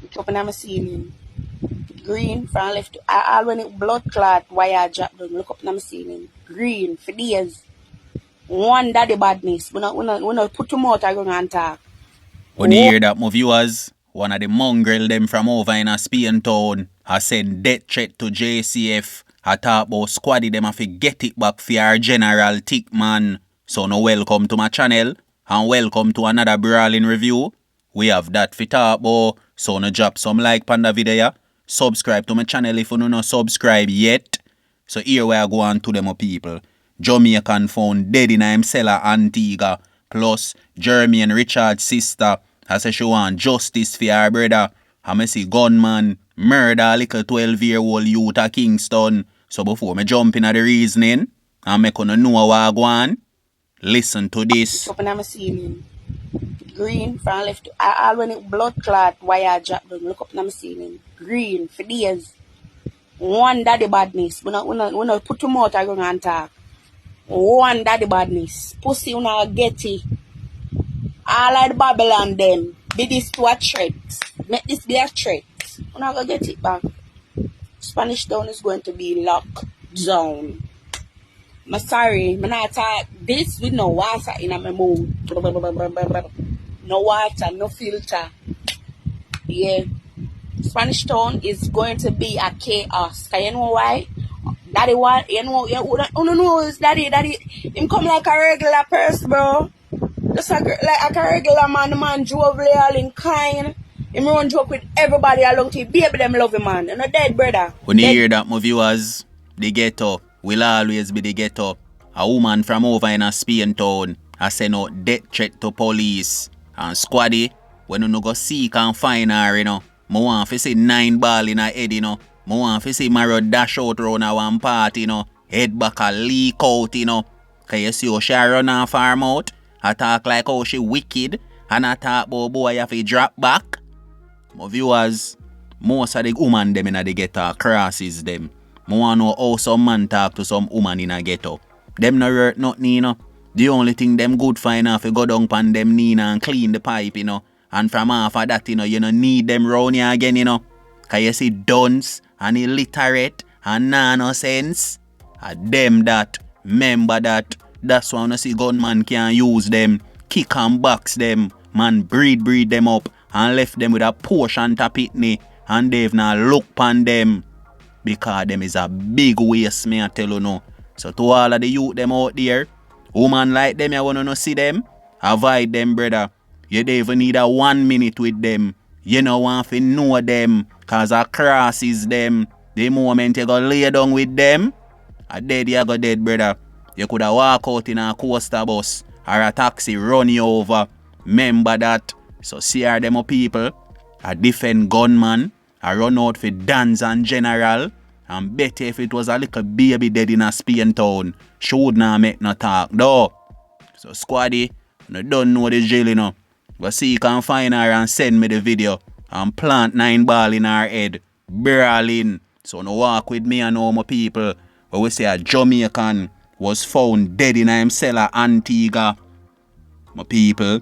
Look up in my ceiling. Green from left to all when it blood clot wire drop down. Look up in my ceiling. Green for days. One daddy badness. We not put them out and talk. When you hear that, my viewers, one of the mongrel them from over in a Spain town has sent death threat to JCF. I talk about squaddy them have to get it back for our general tick man. So no welcome to my channel and welcome to another brawling review. We have that for talk about. So no drop some like on the video. Subscribe to my channel if you do not subscribe yet. So here we are going to them people. Jamaican found dead in him cellar Antigua. Plus, JERMAINE Richard's sister has said she want justice for her brother. I see gunman murder a little 12-year-old youth at Kingston. So before me jump in at the reasoning and make you know what I go on, listen to this. Up in my ceiling. Green from left to all when it blood clot wire drop down. Look up in my ceiling. Green for days. One daddy badness. We not put them out and talk. One daddy badness. Pussy una get it. All of the Babylon them. Be this to a threat. Make this be a threat. Una go get it back. Spanish Town is going to be locked down. I'm sorry, I'm not talk this with no water in my mouth. No water, no filter. Yeah. Spanish Town is going to be a chaos. Can you know why? Daddy what? You know is daddy. Him come like a regular person, bro. Just like a regular man. The man jovial and kind. Him run joke with everybody along to baby them love him, man. You're not dead, brother. When you hear that, my viewers, the ghetto will always be the ghetto. A woman from over in a Spain town has sent out death threat to police. And squaddy, when you no go seek and find her, you know, I want to see 9 ball in her head, you know. I want to see Mario dash out round a one part, you know. Head back a leak out, you know. Can you see how she run off her mouth? I talk like how she wicked. And I talk about boy have to drop back. My viewers, most of the women them in the ghetto crosses them. I want to know how some man talk to some woman in a ghetto. Them no hurt nothing, you know. The only thing them good for enough to go down pan them knee and clean the pipe, you know. And from after that, you know, need them round here again, you know. Can you see dunce and illiterate and nonsense? And them that, remember that. That's why I see gunman can use them. Kick and box them. Man breed them up. And left them with a portion to pitney. And they've not looked upon them. Because them is a big waste, me I tell you no. So to all of the youth them out there, woman like them, you wanna see them? Avoid them, brother. You don't even need a 1 minute with them. You don't want to know them. Cause a cross is them. The moment you go lay down with them, a dead you go dead, brother. You could have walk out in a coaster bus or a taxi run you over. Remember that. So see her them people, a different gunman, a run out for dance and general. And better if it was a little baby dead in a Spain town, she would not make no talk, though. So squaddy, you don't know the jail, you know. But see you can find her and send me the video and plant 9 ball in her head, brawling. So no walk with me and all my people. But we say a Jamaican was found dead in him cellar Antigua. My people,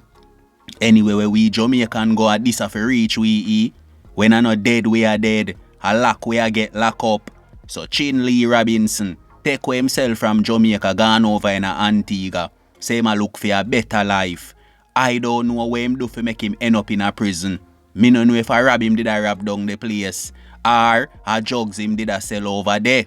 anyway where we Jamaican go at this for reach we when I not dead we are dead. A lock we are get lock up. So Chinley Robinson take away himself from Jamaica gone over in Antigua. Say him a look for a better life. I don't know what him do for make him end up in a prison. Me no know if I rob him did I rob down the place. Or I drugs him did I sell over there.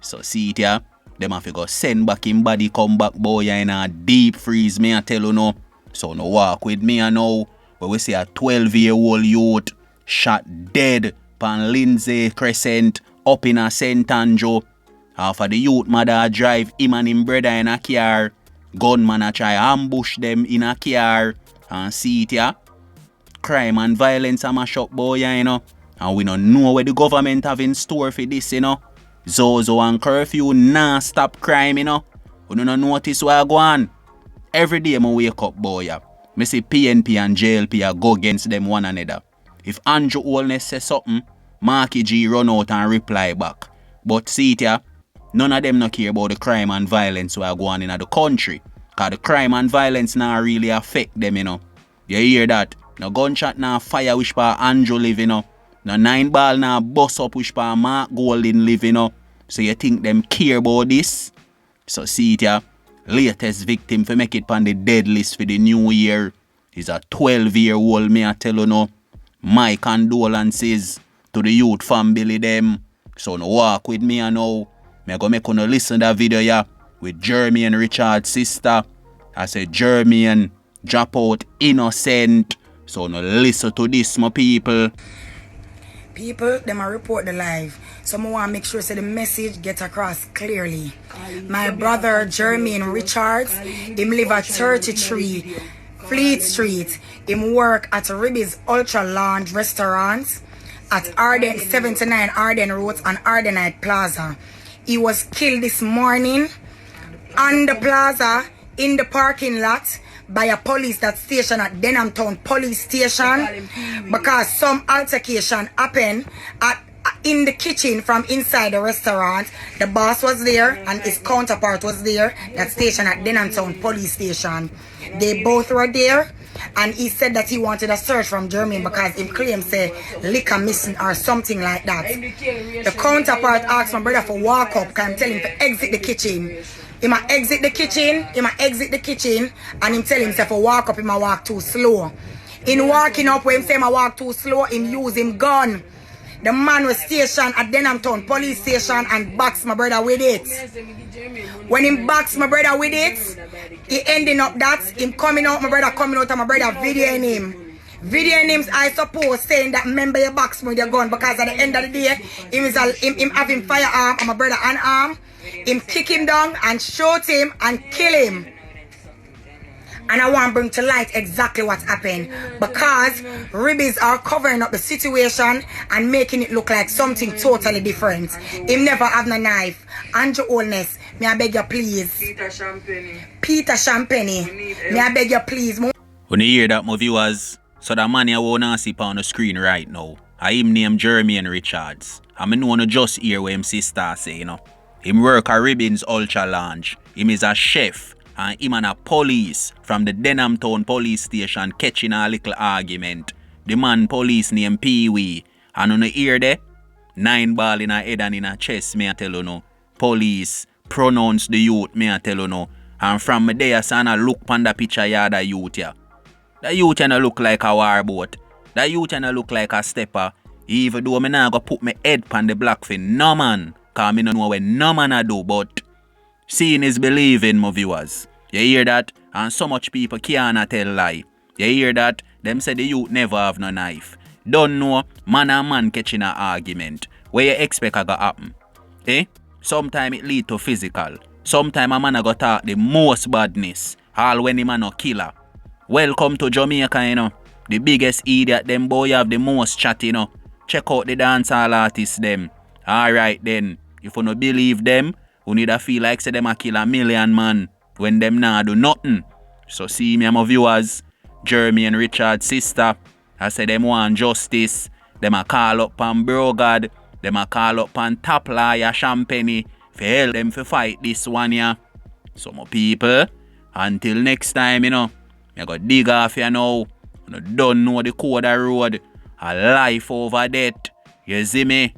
So see it here. Them have to go send back him body come back boy in a deep freeze me I tell you no. So no walk with me I know. But we see a 12-year-old youth shot dead pan Lindsay Crescent up in a St. Andrew. After the youth mother drive him and him brother in a car. Gunman a try ambush them in a car. And see it here. Crime and violence a mash up boy, you know. And we don't know where the government have in store for this, you know. Zozo and curfew nah stop crime, you know. We don't notice where I go on. Every day I wake up, boy. I see PNP and JLP go against them one another. If Andrew Holness says something, Marky G run out and reply back. But see it here, none of them no care about the crime and violence where go on in the country. Because the crime and violence now really affect them, you know. You hear that? No gunshot na fire which pa Andrew live, you know. No 9 ball na bust up which pa Mark Golden live, you know. So you think them care about this? So see it ya. Latest victim for make it on the dead list for the new year is a 12-year-old, me I tell you no. My condolences to the youth family them. So no walk with me and now. Me go make you listen to that video ya with Jermaine Richard's sister. I said Jermaine drop out innocent. So no listen to this, my people. People, them a report the live. So I want to make sure so the message get across clearly. My brother Jermaine Richards, him live at 33 Fleet Street. Him work at Ribby's Ultra Lounge Restaurant at Arden 79 Arden Road and Ardenite Plaza. He was killed this morning on the plaza in the parking lot by a police that station at Denham Town Police Station because some altercation happened in the kitchen from inside the restaurant. The boss was there and his counterpart was there, that station at Denham Town Police Station. They both were there and he said that he wanted a search from Jermaine because he claims say liquor missing or something like that. The counterpart asked my brother for walk up because I'm telling him to exit the kitchen. He might exit the kitchen, and him tell himself to walk up, he might walk too slow. In walking up, when him say he walk too slow, him use him gun. The man was stationed at Denham Town Police Station and box my brother with it. When him box my brother with it, he ending up that, him coming out, my brother coming out and my brother videoing him. Videoing him, I suppose, saying that remember you box me with your gun because at the end of the day, him having firearm and my brother unarmed. Him kick him down and shoot him and kill him. And I want to bring to light exactly what happened because Ribbies are covering up the situation and making it look like something totally different. Him never have no knife. Andrew Oldness, may I beg you please. Peter Champagne, may I beg you please. When you hear that, my viewers, so the man you want to see on the screen right now, I him named Jermaine Richards. I mean, want to just hear what him sister say, you know. Him work at Ribbons Ultra Lounge. Him is a chef and him and a police from the Denham Town Police Station catching a little argument. The man police named Pee-wee. And on the ear there, 9 ball in a head and in a chest, me I tell you no. Police pronounce the youth, me I tell you no. And from me there, son, I look on the picture here, the youth here. The youth here look like a warboat. The youth here look like a stepper. Even though me not go put my head on the black fin, no man. Cause me no know what no man a do, but seeing is believing, my viewers. You hear that? And so much people can't tell lie. You hear that? Them say the youth never have no knife. Don't know, man and man catching an argument. Where you expect a go happen? Eh? Sometimes it lead to physical. Sometimes a man a go talk the most badness. All when the man a killer. Welcome to Jamaica, you know. The biggest idiot, them boy have the most chat, you know. Check out the dancehall artists, them. Alright then, if you no believe them, you need to feel like say them a kill a million man when them nah do nothing. So see me and my viewers, Jermaine Richard's sister, I say them want justice, them a call up on Bro God, them a call up on top lawyer Champagne, for help them to fight this one here. So my people, until next time, you know, I go dig off you now, you don't know the code of road, a life over death, you see me?